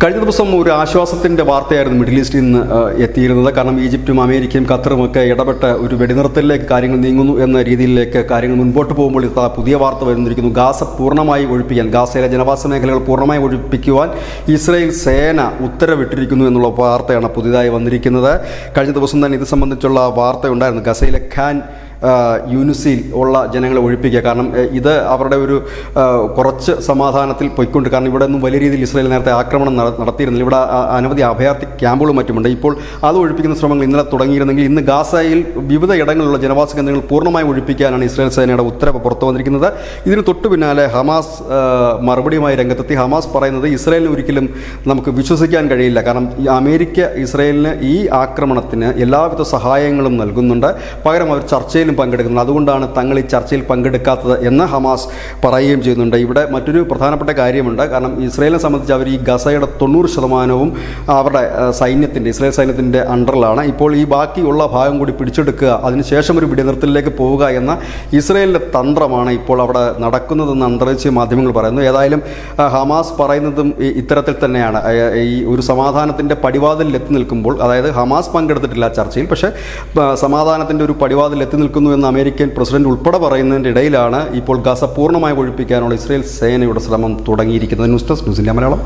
കഴിഞ്ഞ ദിവസം ഒരു ആശ്വാസത്തിൻ്റെ വാർത്തയായിരുന്നു മിഡിൽ ഈസ്റ്റിൽ നിന്ന് എത്തിയിരുന്നത്. കാരണം ഈജിപ്തും അമേരിക്കയും ഖത്തറും ഒക്കെ ഇടപെട്ട് ഒരു വെടിനിർത്തലിലേക്ക് കാര്യങ്ങൾ നീങ്ങുന്നു എന്ന രീതിയിലേക്ക് കാര്യങ്ങൾ മുൻപോട്ട് പോകുമ്പോൾ പുതിയ വാർത്ത വരുന്നിരിക്കുന്നു. ഗാസ പൂർണ്ണമായി ഒഴിപ്പിക്കാൻ, ഗാസയിലെ ജനവാസ മേഖലകൾ പൂർണ്ണമായി ഒഴിപ്പിക്കുവാൻ ഇസ്രായേൽ സേന ഉത്തരവിട്ടിരിക്കുന്നു എന്നുള്ള വാർത്തയാണ് പുതിയതായി വന്നിരിക്കുന്നത്. കഴിഞ്ഞ ദിവസം തന്നെ ഇത് സംബന്ധിച്ചുള്ള വാർത്തയുണ്ടായിരുന്നു. ഗസയിലെ ഖാൻ യൂനിസിൽ ഉള്ള ജനങ്ങളെ ഒഴിപ്പിക്കുക. കാരണം ഇത് അവരുടെ ഒരു കുറച്ച് സമാധാനത്തിൽ പൊയ്ക്കൊണ്ട്, കാരണം ഇവിടെ ഒന്നും വലിയ രീതിയിൽ ഇസ്രായേൽ നേരത്തെ ആക്രമണം നടത്തിയിരുന്നില്ല. ഇവിടെ അനവധി അഭയാർത്ഥി ക്യാമ്പുകളും മറ്റുമുണ്ട്. ഇപ്പോൾ അത് ഒഴിപ്പിക്കുന്ന ശ്രമങ്ങൾ ഇന്നലെ തുടങ്ങിയിരുന്നെങ്കിൽ ഇന്ന് ഗാസയിൽ വിവിധ ഇടങ്ങളിലുള്ള ജനവാസ കേന്ദ്രങ്ങൾ പൂർണ്ണമായി ഒഴിപ്പിക്കാനാണ് ഇസ്രായേൽ സേനയുടെ ഉത്തരവ് പുറത്തു വന്നിരിക്കുന്നത്. ഇതിന് തൊട്ടു പിന്നാലെ ഹമാസ് മറുപടിയുമായി രംഗത്തെത്തി. ഹമാസ് പറയുന്നത് ഇസ്രായേലിന് ഒരിക്കലും നമുക്ക് വിശ്വസിക്കാൻ കഴിയില്ല, കാരണം അമേരിക്ക ഇസ്രായേലിന് ഈ ആക്രമണത്തിന് എല്ലാവിധ സഹായങ്ങളും നൽകുന്നുണ്ട്, പകരം അവർ ചർച്ചയിലും പങ്കെടുക്കുന്നത്, അതുകൊണ്ടാണ് തങ്ങൾ ഈ ചർച്ചയിൽ പങ്കെടുക്കാത്തത് എന്ന് ഹമാസ് പറയുകയും ചെയ്യുന്നുണ്ട്. ഇവിടെ മറ്റൊരു പ്രധാനപ്പെട്ട കാര്യമുണ്ട്. കാരണം ഇസ്രായേലിനെ സംബന്ധിച്ച് അവർ ഈ ഗസയുടെ 90% അവരുടെ സൈന്യത്തിൻ്റെ, ഇസ്രായേൽ സൈന്യത്തിൻ്റെ അണ്ടറിലാണ്. ഇപ്പോൾ ഈ ബാക്കിയുള്ള ഭാഗം കൂടി പിടിച്ചെടുക്കുക, അതിനുശേഷം ഒരു വെടിനിർത്തലിലേക്ക് പോവുക എന്ന ഇസ്രായേലിൻ്റെ തന്ത്രമാണ് ഇപ്പോൾ അവിടെ നടക്കുന്നതെന്ന് അന്തർദേശീയ മാധ്യമങ്ങൾ പറയുന്നു. ഏതായാലും ഹമാസ് പറയുന്നതും ഇത്തരത്തിൽ തന്നെയാണ്. ഈ ഒരു സമാധാനത്തിൻ്റെ പടിവാതിലിൽ എത്തി നിൽക്കുമ്പോൾ, അതായത് ഹമാസ് പങ്കെടുത്തിട്ടില്ല ചർച്ചയിൽ, പക്ഷേ സമാധാനത്തിൻ്റെ ഒരു പടിവാതിൽ എത്തി നിൽക്കുന്നു എന്ന് അമേരിക്കൻ പ്രസിഡന്റ് ഉൾപ്പെടെ പറയുന്നതിൻ്റെ ഇടയിലാണ് ഇപ്പോൾ ഗസ പൂർണ്ണമായി ഒഴിപ്പിക്കാനുള്ള ഇസ്രായേൽ സേനയുടെ ശ്രമം തുടങ്ങിയിരിക്കുന്നത്. News desk news India Malayalam.